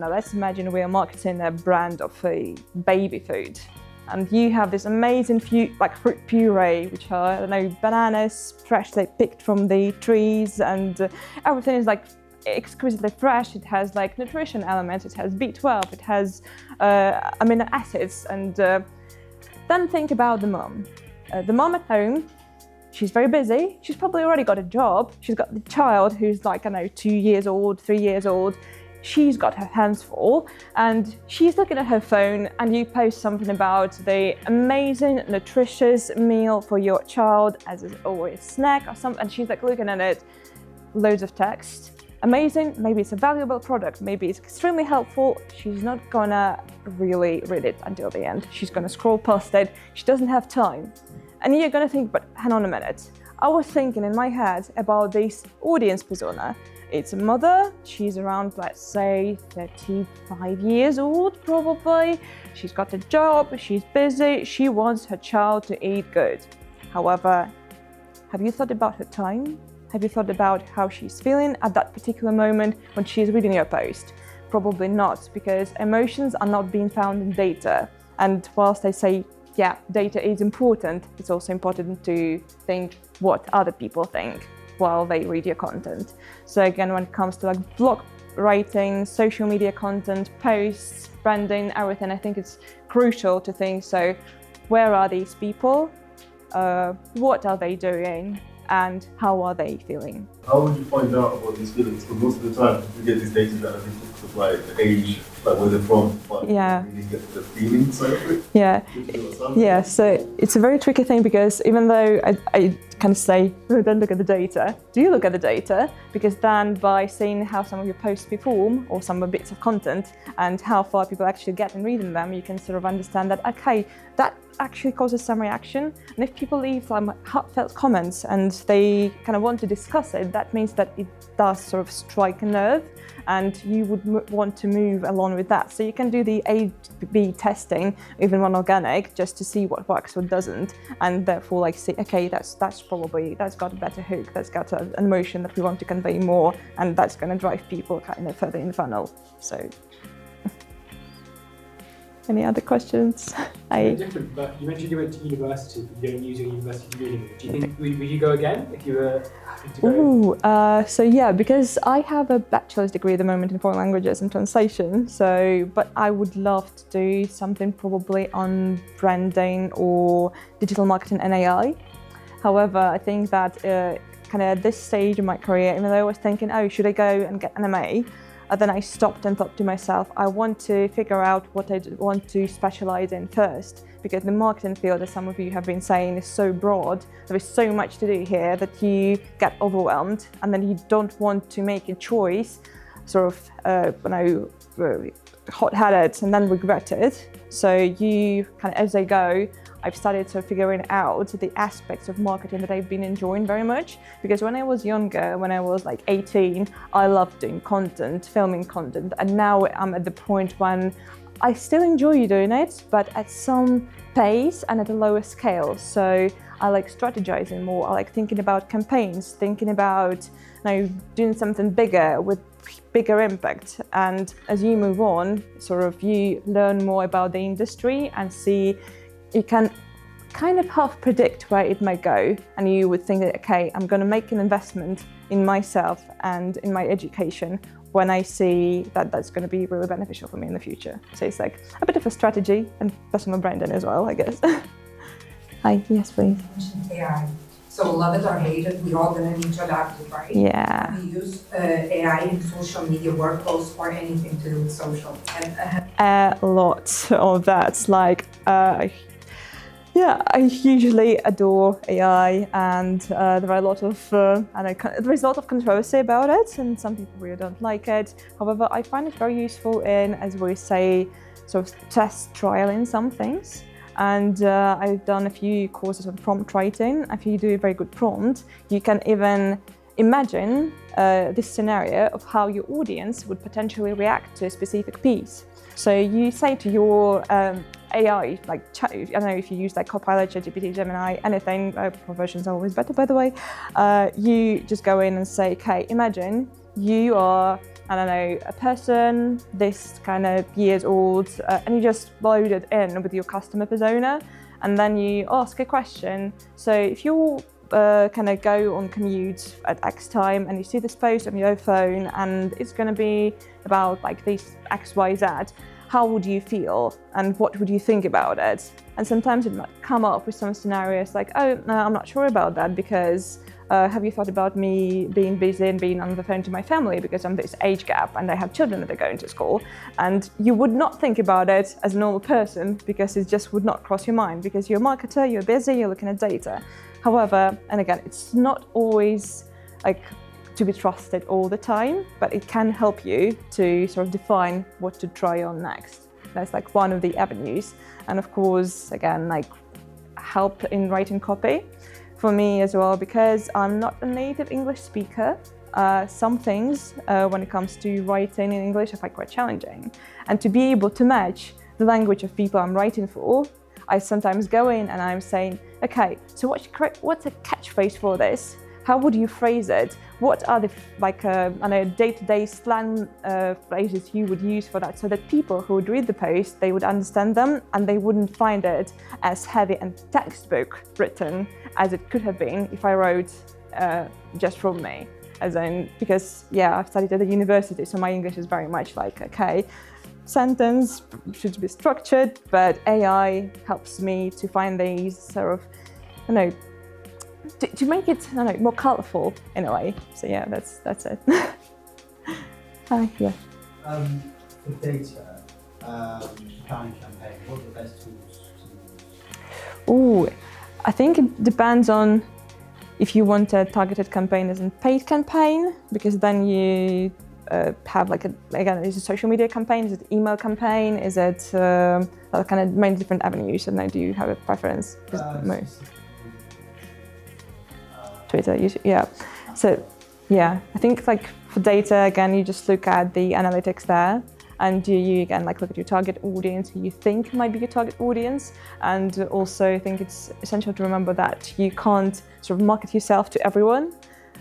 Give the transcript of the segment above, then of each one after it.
Now let's imagine we are marketing a brand of a baby food, and you have this amazing fruit puree, which are, I don't know, bananas freshly picked from the trees, and everything is like exquisitely fresh. It has like nutrition elements, it has B12, it has amino acids, and then think about the mom. The mom at home, she's very busy. She's probably already got a job. She's got the child who's like, I don't know, 2 years old, 3 years old. She's got her hands full and she's looking at her phone, and you post something about the amazing, nutritious meal for your child as a snack or something, and she's like looking at it, loads of text. Amazing, maybe it's a valuable product, maybe it's extremely helpful. She's not gonna really read it until the end. She's gonna scroll past it. She doesn't have time. And you're gonna think, but hang on a minute. I was thinking in my head about this audience persona. It's a mother, she's around, let's say, 35 years old, probably. She's got a job, she's busy, she wants her child to eat good. However, have you thought about her time? Have you thought about how she's feeling at that particular moment when she's reading your post? Probably not, because emotions are not being found in data. And whilst I say, yeah, data is important, it's also important to think what other people think while they read your content. So again, when it comes to like blog writing, social media content, posts, branding, everything, I think it's crucial to think, so where are these people? What are they doing? And how are they feeling? How would you find out about these feelings? Because most of the time you get these data that of like the age, like where they're from, but yeah, you really get the feeling side of it. Yeah, so it's a very tricky thing, because even though I kind of say, oh, don't look at the data, do look at the data, because then by seeing how some of your posts perform, or some bits of content, and how far people actually get in reading them, you can sort of understand that, okay, that actually causes some reaction. And if people leave some heartfelt comments and they kind of want to discuss it, that means that it does sort of strike a nerve, and you would want to move along with that. So you can do the A/B testing, even when organic, just to see what works, what doesn't, and therefore like say, okay, that's got a better hook, that's got an emotion that we want to convey more, and that's going to drive people kind of further in the funnel. So, any other questions? Different, but you mentioned you went to university, but you don't use your university degree. Do you think would you go again if you were happy to go? So yeah, because I have a bachelor's degree at the moment in foreign languages and translation. But I would love to do something probably on branding or digital marketing and AI. However, I think that kind of at this stage in my career, even though I was thinking, oh, should I go and get an MA? Then I stopped and thought to myself, I want to figure out what I want to specialize in first, because the marketing field, as some of you have been saying, is so broad. There is so much to do here that you get overwhelmed, and then you don't want to make a choice, sort of, hot-headed and then regret it. So you kind of, as I go, I've started sort of figuring out the aspects of marketing that I've been enjoying very much. Because when I was younger, when I was like 18, I loved doing content, filming content. And now I'm at the point when I still enjoy doing it, but at some pace and at a lower scale. So I like strategizing more. I like thinking about campaigns, thinking about doing something bigger with bigger impact. And as you move on, sort of you learn more about the industry and see, you can kind of half predict where it might go, and you would think that, okay, I'm going to make an investment in myself and in my education when I see that that's going to be really beneficial for me in the future. So it's like a bit of a strategy and personal branding as well, I guess. Hi, yes, please. AI. So love it or hate it, we're all going to need to adapt it, right? Yeah. We use AI in social media workflows or anything to do with social. A lot of that. Like, I hugely adore AI, and there are a lot of there is a lot of controversy about it, and some people really don't like it. However, I find it very useful in, as we say, sort of test trialing some things. And I've done a few courses on prompt writing. If you do a very good prompt, you can even imagine this scenario of how your audience would potentially react to a specific piece. So you say to your AI, like I don't know if you use like Copilot, ChatGPT, Gemini, anything, pro versions are always better, by the way. You just go in and say, okay, imagine you are I don't know, a person this kind of years old, and you just load it in with your customer persona, and then you ask a question. So if you kind of go on commute at X time and you see this post on your phone and it's going to be about like this X, Y, Z, how would you feel and what would you think about it? And sometimes it might come up with some scenarios like, oh, no, I'm not sure about that because have you thought about me being busy and being on the phone to my family because I'm this age gap and I have children that are going to school? And you would not think about it as a normal person because it just would not cross your mind because you're a marketer, you're busy, you're looking at data. However, and again, it's not always like to be trusted all the time, but it can help you to sort of define what to try on next. That's like one of the avenues. And of course, again, like help in writing copy. For me as well, because I'm not a native English speaker, some things when it comes to writing in English I find quite challenging. And to be able to match the language of people I'm writing for, I sometimes go in and I'm saying, okay, so what's a catchphrase for this? How would you phrase it? What are the day-to-day slang phrases you would use for that so that people who would read the post, they would understand them and they wouldn't find it as heavy and textbook written as it could have been if I wrote just from me. As in, because yeah, I've studied at the university, so my English is very much like, okay, sentence should be structured, but AI helps me to find these sort of, I don't know, to make it, I don't know, more colourful in a way. So yeah, that's it. Hi, yeah. For data, planning campaign, what are the best tools to use? Ooh, I think it depends on if you want a targeted campaign as a paid campaign, because then you have like again, is it a social media campaign, is it an email campaign, is it kind of many different avenues, and I do have a preference. Twitter, YouTube, yeah. So yeah, I think like for data, again, you just look at the analytics there, and you again like look at your target audience who you think might be your target audience, and also I think it's essential to remember that you can't sort of market yourself to everyone.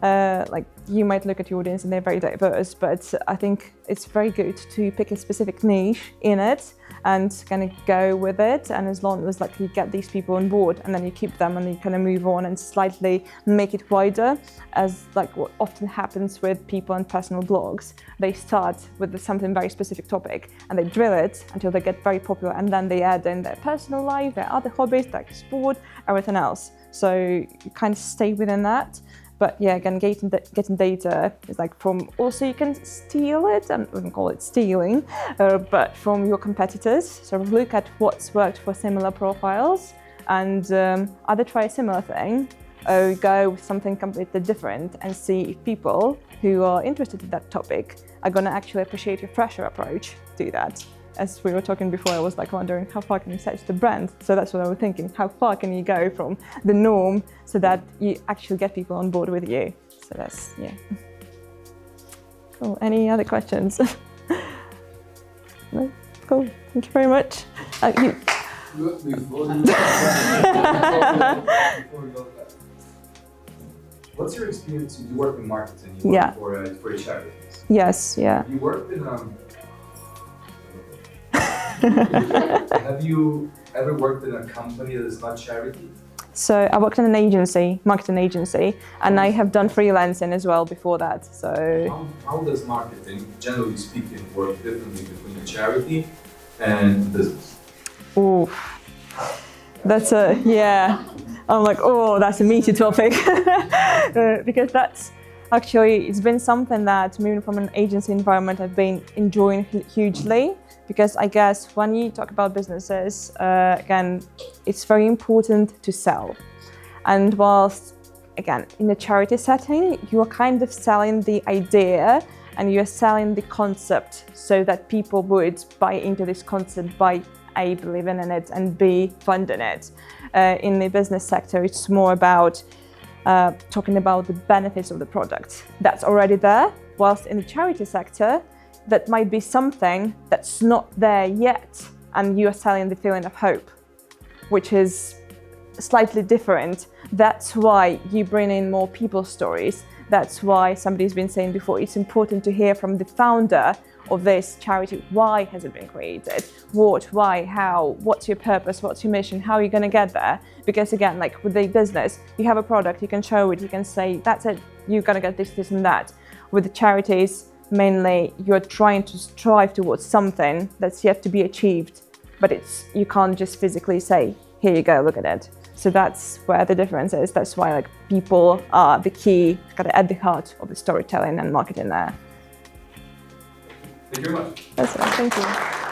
Like you might look at your audience and they're very diverse, but I think it's very good to pick a specific niche in it and kind of go with it. And as long as like you get these people on board and then you keep them and you kind of move on and slightly make it wider, as like what often happens with people on personal blogs, they start with something very specific topic and they drill it until they get very popular, and then they add in their personal life, their other hobbies like sport, everything else. So you kind of stay within that. But yeah, again, getting data is like from, also you can steal it, and we can call it stealing, but from your competitors. So look at what's worked for similar profiles and either try a similar thing or go with something completely different and see if people who are interested in that topic are going to actually appreciate your fresher approach to that. As we were talking before, I was like wondering how far can you set the brand? So that's what I was thinking. How far can you go from the norm so that you actually get people on board with you? So that's, yeah. Cool. Any other questions? No? Cool. Thank you very much. Before we go there, what's your experience? You work in marketing, you work for a charity. Yes, yeah. You worked in have you ever worked in a company that is not charity? So I worked in an agency, marketing agency, and I have done freelancing as well before that. So how does marketing, generally speaking, work differently between a charity and business? Ooh, that's yeah. I'm like, oh, that's a meaty topic because that's actually, it's been something that moving from an agency environment I've been enjoying hugely. Because I guess when you talk about businesses, again, it's very important to sell. And whilst, again, in a charity setting, you are kind of selling the idea and you're selling the concept so that people would buy into this concept by A, believing in it, and B, funding it. In the business sector, it's more about talking about the benefits of the product that's already there, whilst in the charity sector, that might be something that's not there yet, and you are selling the feeling of hope, which is slightly different. That's why you bring in more people's stories. That's why somebody's been saying before, it's important to hear from the founder of this charity. Why has it been created? What, why, how, what's your purpose, what's your mission, how are you going to get there? Because again, like with the business, you have a product, you can show it, you can say, that's it, you're going to get this, this and that. With the charities, mainly you're trying to strive towards something that's yet to be achieved, but you can't just physically say, here you go, look at it. So that's where the difference is. That's why like people are the key, kind of at the heart of the storytelling and marketing there. Thank you very much. That's it. Thank you.